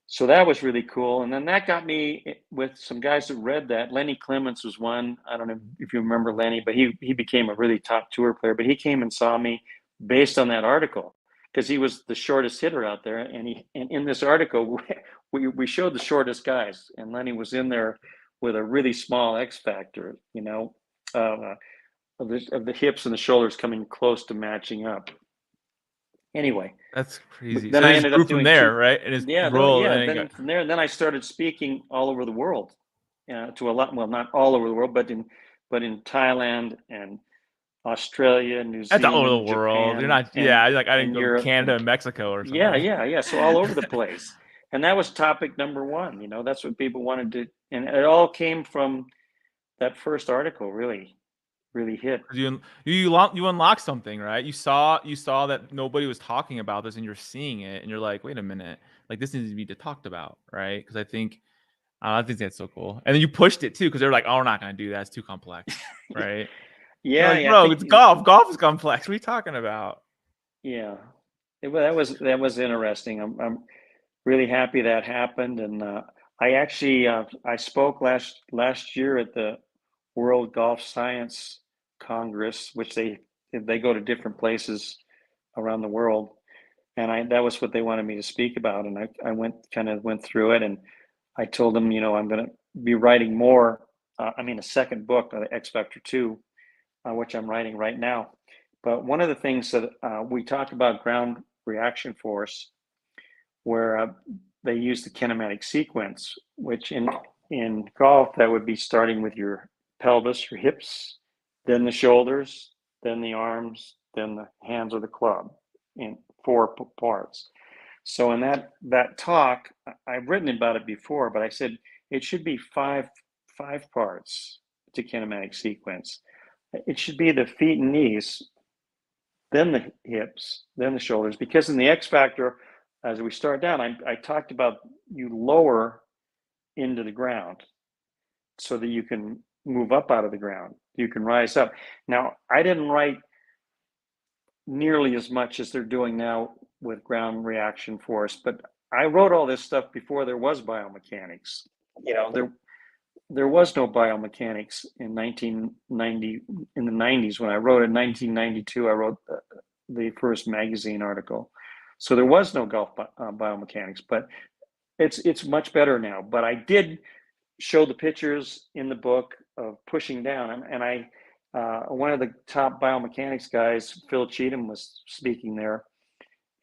So that was really cool. And then that got me with some guys that read that. Lenny Clements was one. I don't know if you remember Lenny, but he became a really top tour player. But he came and saw me based on that article because he was the shortest hitter out there. And in this article, we showed the shortest guys. And Lenny was in there with a really small X factor, of the hips and the shoulders coming close to matching up. Anyway, that's crazy. Then I ended up doing there, right? And his role. From there, then I started speaking all over the world, to a lot. Well, not all over the world, but in Thailand and Australia, New Zealand. That's all over the world. Japan, You're not. I didn't go to Canada and Mexico or something. Yeah. So all over the place, and that was topic #1. That's what people wanted to, and it all came from that first article. Really hit. You unlocked something, right? You saw that nobody was talking about this, and you're seeing it, and you're like, wait a minute, like this needs to be talked about, right? Because I think that's so cool. And then you pushed it too, because they're like, oh, we're not gonna do that; it's too complex, right? Yeah, bro, it's golf. Golf is complex. What are you talking about? Yeah, that was interesting. I'm really happy that happened, and I actually I spoke last year at the World Golf Science Congress, which they go to different places around the world, and that was what they wanted me to speak about, and I went through it, and I told them, I'm going to be writing more. A second book, the X Factor 2, which I'm writing right now. But one of the things that we talk about ground reaction force, where they use the kinematic sequence, which in in golf, that would be starting with your pelvis, your hips, then the shoulders, then the arms, then the hands or the club in 4 parts. So in that talk, I've written about it before, but I said it should be five parts to kinematic sequence. It should be the feet and knees, then the hips, then the shoulders, because in the X factor, as we start down, I talked about you lower into the ground so that you can move up out of the ground. You can rise up. Now, I didn't write nearly as much as they're doing now with ground reaction force, but I wrote all this stuff before there was biomechanics. You know, there was no biomechanics in 1990, in the 90s. When I wrote in 1992, I wrote the first magazine article. So there was no golf biomechanics, but it's much better now. But I did show the pictures in the book of pushing down, and I one of the top biomechanics guys, Phil Cheatham, was speaking there,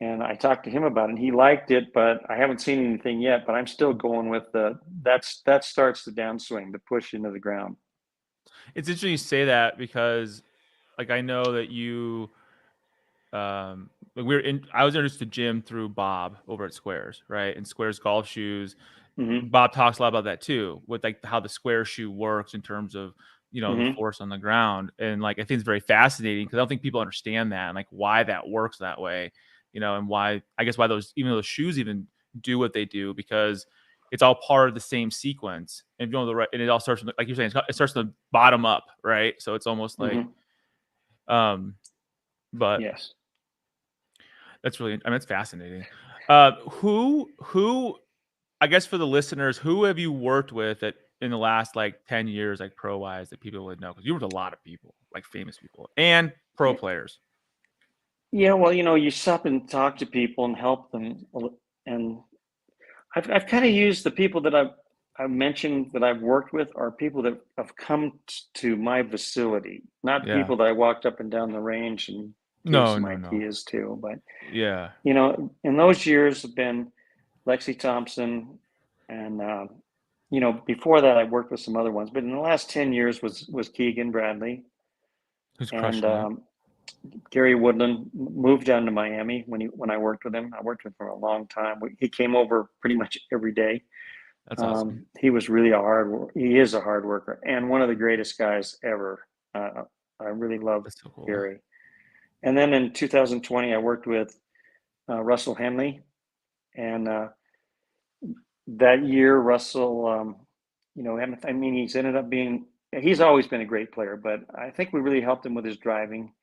and I talked to him about it, and he liked it, but I haven't seen anything yet. But I'm still going with that starts the downswing, the push into the ground. It's interesting you say that, because like I know that you I was introduced to Jim through Bob over at Squares, right? And Squares golf shoes. Mm-hmm. Bob talks a lot about that too, with like how the square shoe works in terms of, you know, the force on the ground. And like I think it's very fascinating, because I don't think people understand that, and like why that works that way, you know, and why, I guess, why those shoes even do what they do, because it's all part of the same sequence. And if you know the right, and it all starts from, like you're saying, it starts from the bottom up, right? So it's almost like but yes, that's really, I mean, it's fascinating. Who I guess for the listeners, who have you worked with that in the last like 10 years, like pro wise, that people would know? Because you worked with a lot of people, like famous people and pro players. Yeah, well, you know, you stop and talk to people and help them, and I've kind of used the people that I've mentioned that I've worked with are people that have come to my facility, not Yeah. people that I walked up and down the range and gave No, some no, no. ideas to. But Yeah. you know, in those years have been Lexi Thompson, and you know, before that I worked with some other ones, but in the last 10 years was Keegan Bradley, Who's and crushing it. Gary Woodland moved down to Miami when I worked with him. I worked with him for a long time. He came over pretty much every day. That's awesome. He was really he is a hard worker and one of the greatest guys ever. I really love That's so cool. Gary. And then in 2020, I worked with Russell Henley, and that year, Russell, you know, I mean, he's always been a great player, but I think we really helped him with his driving.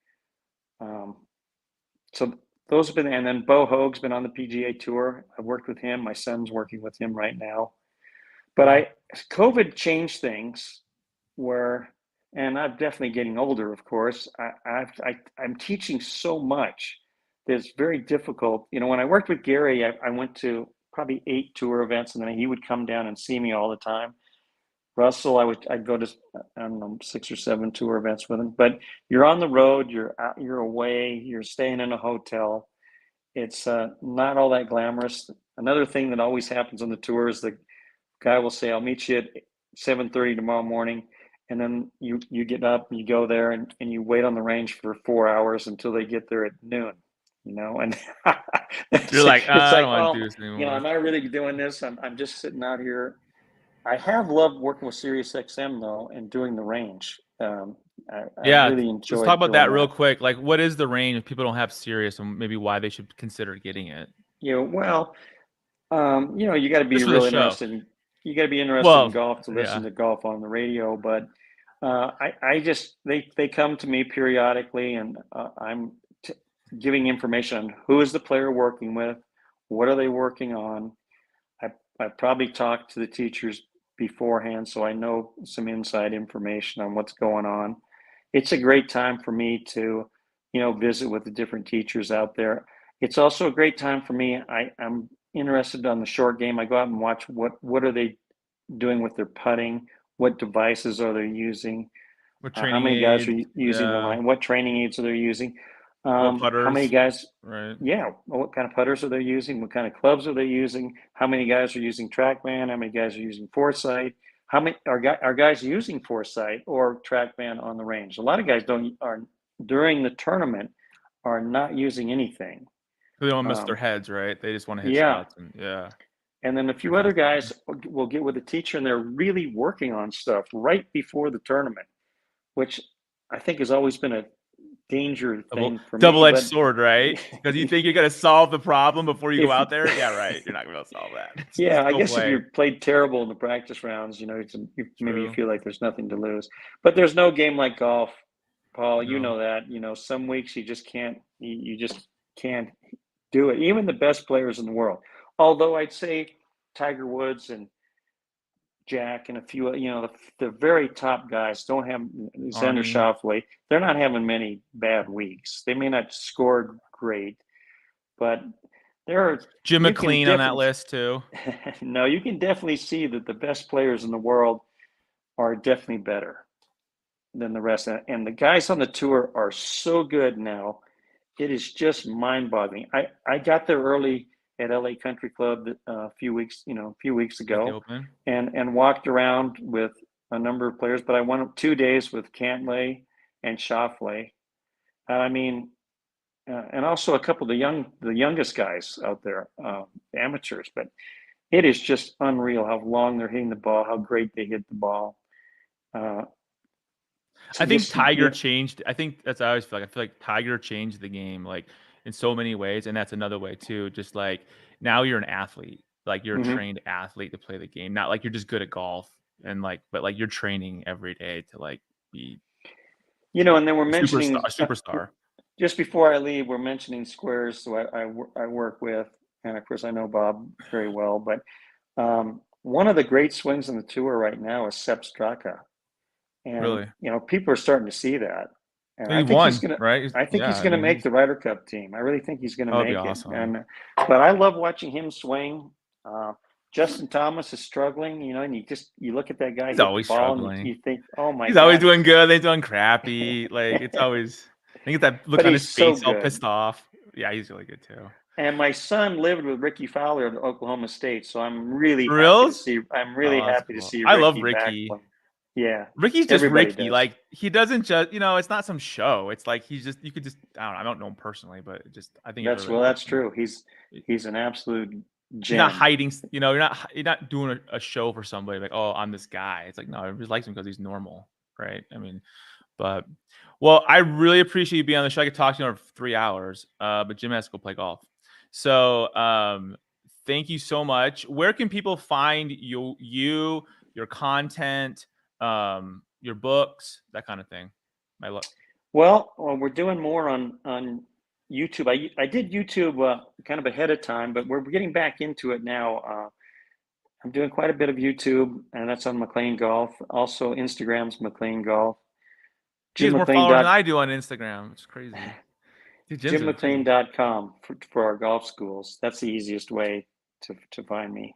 So those have been, and then Bo Hoag's been on the PGA Tour. I've worked with him. My son's working with him right now. But COVID changed things and I'm definitely getting older, of course. I'm teaching so much that it's very difficult. You know, when I worked with Gary, I went to probably 8 tour events, and then he would come down and see me all the time. Russell, I'd go to, I don't know, 6 or 7 tour events with him. But you're on the road, you're away, you're staying in a hotel. It's not all that glamorous. Another thing that always happens on the tour is the guy will say, "I'll meet you at 7:30 tomorrow morning," and then you get up and you go there and you wait on the range for 4 hours until they get there at noon. You know, and You're like, it's I like, don't want to do this anymore. you know, am I really doing this? I'm just sitting out here. I have loved working with SiriusXM though, and doing the range. I really enjoyed. Let's talk about that real quick. Like, what is the range if people don't have Sirius, and maybe why they should consider getting it? You know, well, you know, you got to be really interested. You got to be interested in golf to listen to golf on the radio. But I just they come to me periodically, and I'm giving information on who is the player working with, what are they working on. I probably talked to the teachers beforehand, so I know some inside information on what's going on. It's a great time for me to, you know, visit with the different teachers out there. It's also a great time for me. I'm interested on the short game. I go out and watch what are they doing with their putting, what devices are they using, how many guys are using the line, what training aids are they using, what putters, how many guys, right? Yeah, what kind of putters are they using, what kind of clubs are they using, how many guys are using TrackMan, how many guys are using Foresight, how many are guys using Foresight or TrackMan on the range? A lot of guys are during the tournament are not using anything. They don't miss their heads, right? They just want to hit Yeah. shots, and yeah. And then a few other guys will get with a teacher, and they're really working on stuff right before the tournament, which I think has always been a danger thing for me. Double-edged sword, right? Because you think you're going to solve the problem before you go out there. Yeah, right. You're not going to solve that. Yeah, I guess if you played terrible in the practice rounds, maybe you feel like there's nothing to lose. But there's no game like golf, Paul. No. You know that. Some weeks you just can't. You just can't do it. Even the best players in the world. Although I'd say Tiger Woods and Jack and a few, the very top guys don't have Xander Schauffele. They're not having many bad weeks. They may not score great, but there are Jim McLean on that list too. No, you can definitely see that the best players in the world are definitely better than the rest. And the guys on the tour are so good now. It is just mind-boggling. I got there early at LA Country Club a few weeks ago, and walked around with a number of players. But I went 2 days with Cantlay and Schauffele. I mean, and also a couple of the youngest guys out there, amateurs. But it is just unreal how long they're hitting the ball, how great they hit the ball. I think Tiger changed. I think that's how I always feel like. I feel like Tiger changed the game, like in so many ways, and that's another way too. Just like now you're an athlete, like you're a trained athlete to play the game, not like you're just good at golf and but like you're training every day to like be. And then we're mentioning a superstar. Just before I leave, we're mentioning Squares, who I work with, and of course I know Bob very well. But one of the great swings on the tour right now is Sepp Straka. And, really? People are starting to see that. And I think he's gonna, right? I think he's going to make the Ryder Cup team. I really think he's going to make it. Awesome. But I love watching him swing. Justin Thomas is struggling, and you look at that guy. He's always struggling. And you think, oh my God. He's always doing good. They're doing crappy. Like it's always. I think it's that look on his face, all pissed off. Yeah, he's really good too. And my son lived with Ricky Fowler at Oklahoma State, so I'm really happy to see. I'm really happy to see. I love Ricky. Yeah, Ricky's just Ricky. Does. Like he doesn't just, it's not some show. It's like you could just, I don't know him personally, but I think that's true. He's an absolute gem. You're not hiding. You're not doing a show for somebody like, oh, I'm this guy. It's like no, everybody likes him because he's normal, right? I mean, but well, I really appreciate you being on the show. I could talk to you for 3 hours, but Jim has to go play golf. So thank you so much. Where can people find you, your content? Your books, that kind of thing. Well, we're doing more on YouTube. I did YouTube kind of ahead of time, but we're getting back into it now. I'm doing quite a bit of YouTube, and that's on McLean Golf. Also, Instagram's McLean Golf. Jim more followers than I do on Instagram. It's crazy. JimMcLean.com for our golf schools. That's the easiest way to find me.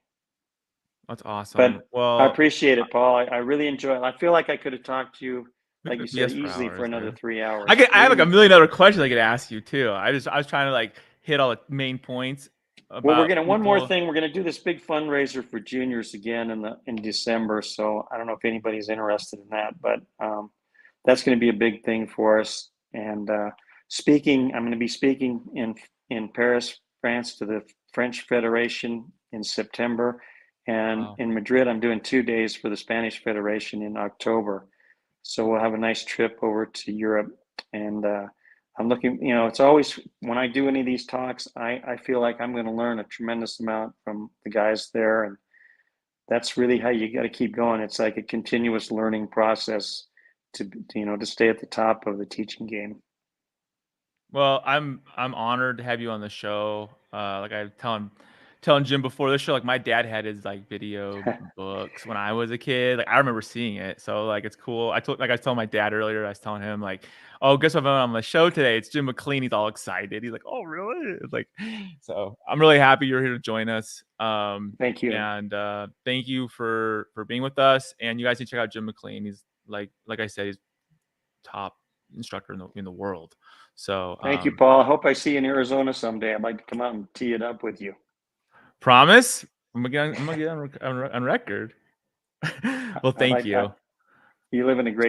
That's awesome. But I appreciate it, Paul. I really enjoy it. I feel like I could have talked to you, like you said, easily for another 3 hours. I have like a million other questions I could ask you too. I was trying to like hit all the main points. Well, we're gonna one more thing. We're gonna do this big fundraiser for juniors again in December. So I don't know if anybody's interested in that, but that's going to be a big thing for us. And I'm going to be speaking in Paris, France, to the French Federation in September. And in Madrid, I'm doing 2 days for the Spanish Federation in October. So we'll have a nice trip over to Europe. And I'm looking, it's always, when I do any of these talks, I feel like I'm going to learn a tremendous amount from the guys there. And that's really how you got to keep going. It's like a continuous learning process to stay at the top of the teaching game. Well, I'm honored to have you on the show. Like I telling Jim before this show, like my dad had his like video books when I was a kid. Like I remember seeing it. So like it's cool. I was telling my dad earlier, I was telling him like, oh, guess what, I'm on the show today. It's Jim McLean. He's all excited. He's like, oh, really? It's like, so I'm really happy you're here to join us. Thank you. And thank you for being with us. And you guys need to check out Jim McLean. He's like I said, he's top instructor in the world. So thank you, Paul. I hope I see you in Arizona someday. I'd like to come out and tee it up with you. Promise? I'm gonna get on record. Well, I thank like you. you live in a great